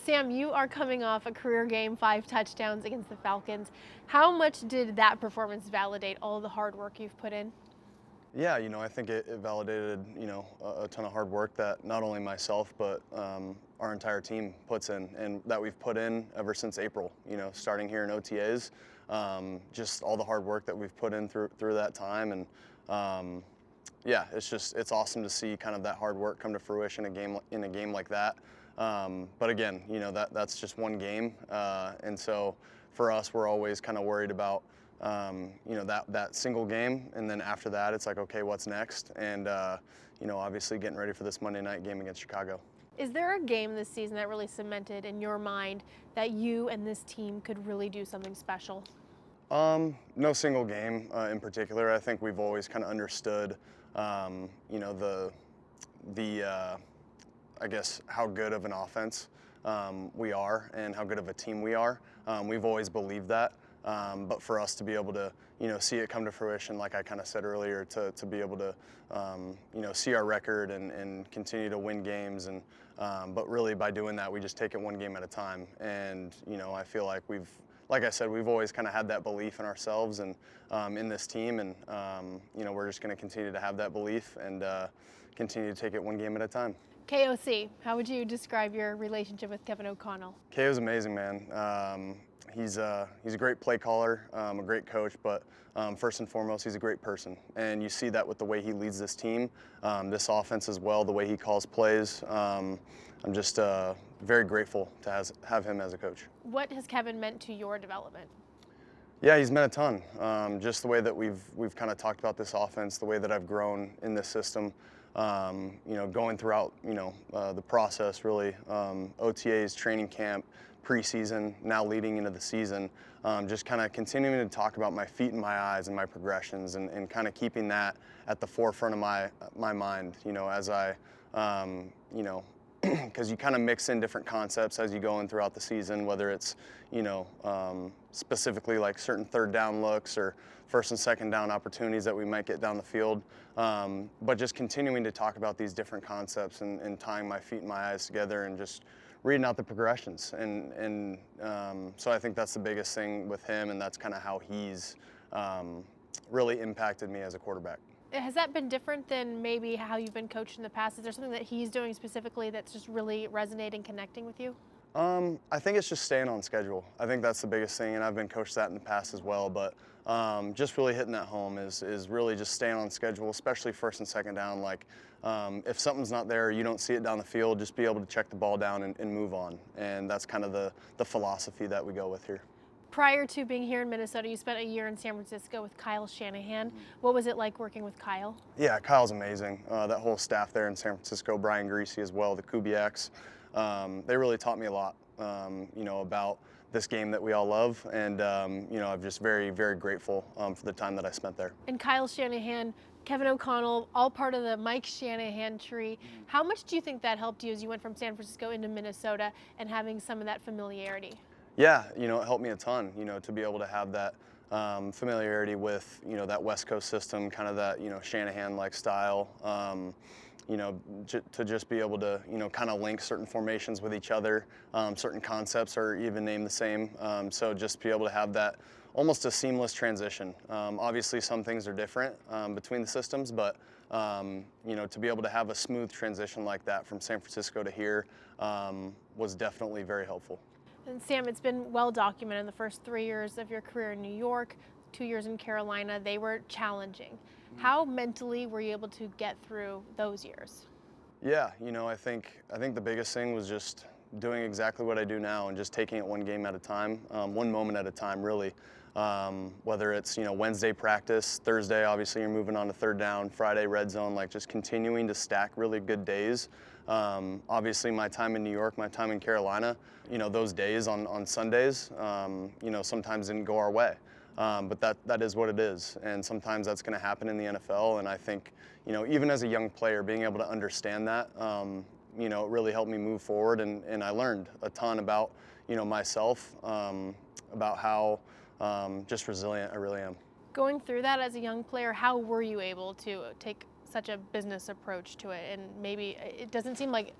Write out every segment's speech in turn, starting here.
Sam, you are coming off a career game, 5 touchdowns against the Falcons. How much did that performance validate all the hard work you've put in? Yeah, I think it validated, a ton of hard work that not only myself, but our entire team puts in and that we've put in ever since April, starting here in OTAs. Just all the hard work that we've put in through that time. And yeah, it's awesome to see kind of that hard work come to fruition in a game like that. But again, that's just one game. And so for us, we're always kind of worried about that single game, and then after that, it's like, okay, what's next? And obviously getting ready for this Monday night game against Chicago. Is there a game this season that really cemented in your mind that you and this team could really do something special? No single game in particular. I think we've always kind of understood, the I guess how good of an offense we are and how good of a team we are. We've always believed that. But for us to be able to, see it come to fruition, like I kind of said earlier, to be able to, see our record and continue to win games. And but really by doing that, we just take it one game at a time. And I feel like like I said, we've always kind of had that belief in ourselves and in this team. And we're just going to continue to have that belief and continue to take it one game at a time. KOC, how would you describe your relationship with Kevin O'Connell? KO's amazing, man. He's a great play caller, a great coach, but first and foremost, he's a great person. And you see that with the way he leads this team, this offense as well, the way he calls plays. I'm just very grateful to have him as a coach. What has Kevin meant to your development? Yeah, he's meant a ton. Just the way that we've kind of talked about this offense, the way that I've grown in this system. Going throughout, the process really, OTAs, training camp, preseason, now leading into the season, just kind of continuing to talk about my feet and my eyes and my progressions and kind of keeping that at the forefront of my mind, as I, because you kind of mix in different concepts as you go in throughout the season, whether it's, specifically like certain third down looks or first and second down opportunities that we might get down the field. But just continuing to talk about these different concepts and tying my feet and my eyes together and just reading out the progressions. And so I think that's the biggest thing with him, and that's kind of how he's really impacted me as a quarterback. Has that been different than maybe how you've been coached in the past? Is there something that he's doing specifically that's just really resonating, connecting with you? I think it's just staying on schedule. I think that's the biggest thing, and I've been coached that in the past as well. But just really hitting that home is really just staying on schedule, especially first and second down. Like if something's not there, you don't see it down the field, just be able to check the ball down and move on. And that's kind of the philosophy that we go with here. Prior to being here in Minnesota, you spent a year in San Francisco with Kyle Shanahan. What was it like working with Kyle? Yeah, Kyle's amazing. That whole staff there in San Francisco, Brian Greasy as well, the Kubiaks, they really taught me a lot, about this game that we all love. And, I'm just very, very grateful for the time that I spent there. And Kyle Shanahan, Kevin O'Connell, all part of the Mike Shanahan tree. How much do you think that helped you as you went from San Francisco into Minnesota and having some of that familiarity? Yeah, it helped me a ton, to be able to have that familiarity with, that West Coast system, kind of that, Shanahan-like style, to just be able to, kind of link certain formations with each other, certain concepts are even named the same. So just be able to have that almost a seamless transition. Obviously, some things are different between the systems, but, to be able to have a smooth transition like that from San Francisco to here was definitely very helpful. And Sam, it's been well documented in the first 3 years of your career in New York, 2 years in Carolina, they were challenging. How mentally were you able to get through those years? Yeah, I think the biggest thing was just doing exactly what I do now and just taking it one game at a time, one moment at a time, really. Whether it's Wednesday practice, Thursday obviously you're moving on to third down, Friday red zone, like just continuing to stack really good days. Obviously my time in New York, my time in Carolina, those days on Sundays, sometimes didn't go our way. But that is what it is, and sometimes that's going to happen in the NFL. And I think, even as a young player, being able to understand that, it really helped me move forward. And I learned a ton about, myself, about how just resilient I really am. Going through that as a young player, how were you able to take such a business approach to it? And maybe it doesn't seem like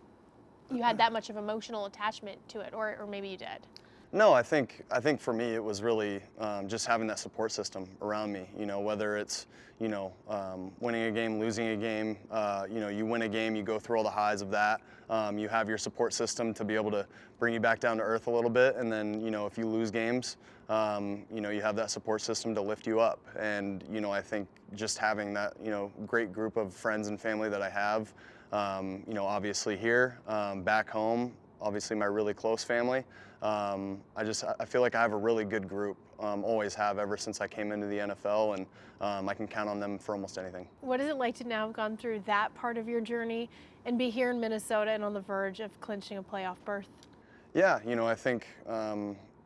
you had that much of emotional attachment to it, or maybe you did. No, I think for me it was really just having that support system around me. You know, whether it's winning a game, losing a game. You win a game, you go through all the highs of that. You have your support system to be able to bring you back down to earth a little bit, and then if you lose games, you have that support system to lift you up. And I think just having that great group of friends and family that I have, obviously here, back home, obviously my really close family. I feel like I have a really good group, always have ever since I came into the NFL, and I can count on them for almost anything. What is it like to now have gone through that part of your journey and be here in Minnesota and on the verge of clinching a playoff berth? Yeah, I think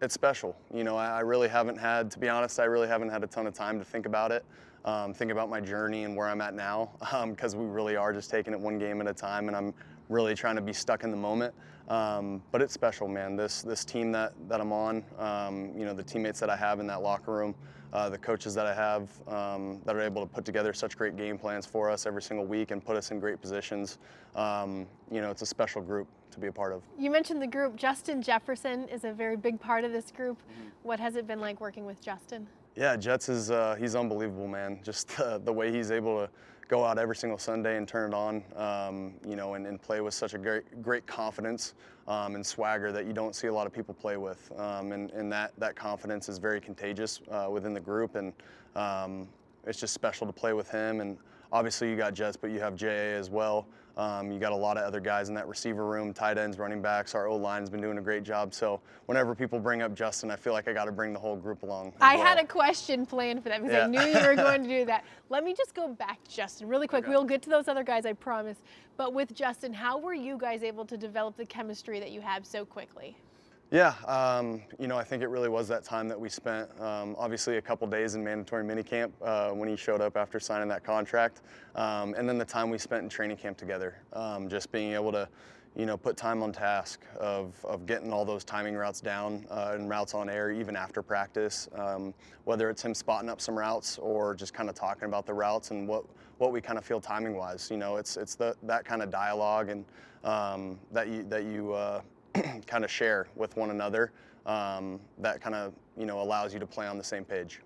it's special. I really haven't had, to be honest, I really haven't had a ton of time to think about it, think about my journey and where I'm at now, because we really are just taking it one game at a time, and I'm really trying to be stuck in the moment. But it's special, man. This team that I'm on, the teammates that I have in that locker room, the coaches that I have that are able to put together such great game plans for us every single week and put us in great positions. It's a special group to be a part of. You mentioned the group. Justin Jefferson is a very big part of this group. What has it been like working with Justin? Yeah, Jets is he's unbelievable, man. Just the way he's able to go out every single Sunday and turn it on, and play with such a great confidence and swagger that you don't see a lot of people play with. And that confidence is very contagious within the group, and it's just special to play with him. And obviously you got Jets, but you have JA as well. You got a lot of other guys in that receiver room, tight ends, running backs. Our O-line's been doing a great job. So whenever people bring up Justin, I feel like I got to bring the whole group along. I had a question planned for that because I knew you were going to do that. Let me just go back to Justin really quick. Okay. We'll get to those other guys, I promise. But with Justin, how were you guys able to develop the chemistry that you have so quickly? Yeah, I think it really was that time that we spent, obviously a couple days in mandatory minicamp when he showed up after signing that contract, and then the time we spent in training camp together, just being able to, put time on task of getting all those timing routes down and routes on air even after practice, whether it's him spotting up some routes or just kind of talking about the routes and what we kind of feel timing wise. It's that kind of dialogue and that you kind of share with one another that kind of allows you to play on the same page.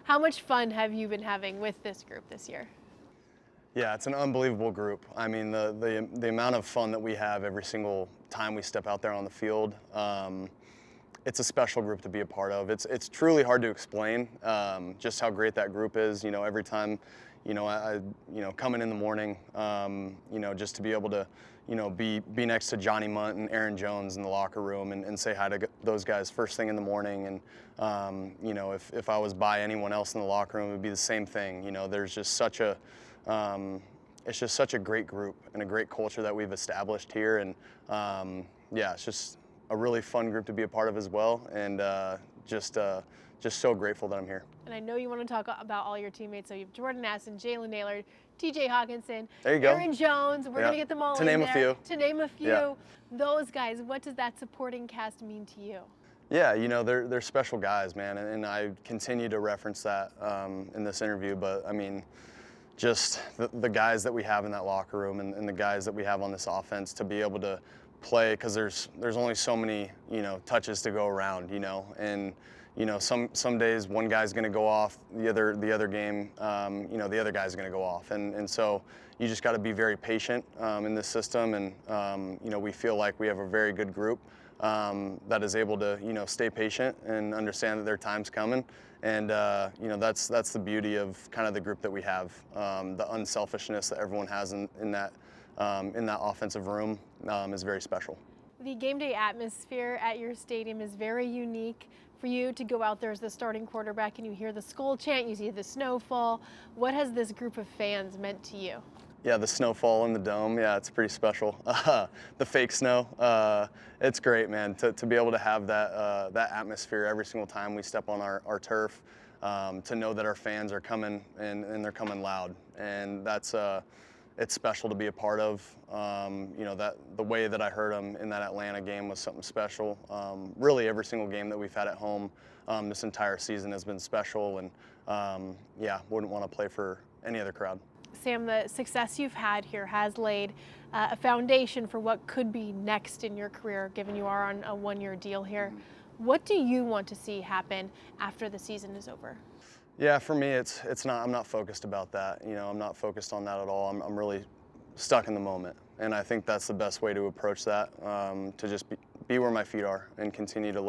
How much fun have you been having with this group this year? Yeah, it's an unbelievable group. I mean, the amount of fun that we have every single time we step out there on the field, it's a special group to be a part of. It's truly hard to explain just how great that group is. Every time I coming in the morning, just to be able to be next to Johnny Munt and Aaron Jones in the locker room and say hi to those guys first thing in the morning. And, if I was by anyone else in the locker room, it would be the same thing. There's just it's just such a great group and a great culture that we've established here. And it's just a really fun group to be a part of as well. And just so grateful that I'm here. And I know you want to talk about all your teammates. So you have Jordan Addison, Jalen Naylor, TJ Hawkinson, there you go. Aaron Jones. We're going to get them all to name a few. To name a few. Those guys, what does that supporting cast mean to you? Yeah, they're special guys, man. And I continue to reference that in this interview. But, I mean, just the guys that we have in that locker room and the guys that we have on this offense to be able to play, because there's only so many, touches to go around, and some days one guy's going to go off, the other game, the other guy's going to go off. And so you just got to be very patient in this system. And, we feel like we have a very good group that is able to, stay patient and understand that their time's coming. And, that's the beauty of kind of the group that we have, the unselfishness that everyone has in that offensive room is very special. The game day atmosphere at your stadium is very unique. For you to go out there as the starting quarterback and you hear the Skol chant, you see the snowfall. What has this group of fans meant to you? Yeah, the snowfall in the dome, yeah, it's pretty special. The fake snow, it's great, man, to be able to have that atmosphere every single time we step on our turf, to know that our fans are coming and they're coming loud. And that's it's special to be a part of. That the way that I heard them in that Atlanta game was something special. Really, every single game that we've had at home this entire season has been special, and wouldn't want to play for any other crowd. Sam, the success you've had here has laid a foundation for what could be next in your career, given you are on a one-year deal here. What do you want to see happen after the season is over? Yeah, for me, it's not. I'm not focused about that. I'm not focused on that at all. I'm really stuck in the moment, and I think that's the best way to approach that. To just be where my feet are and continue to look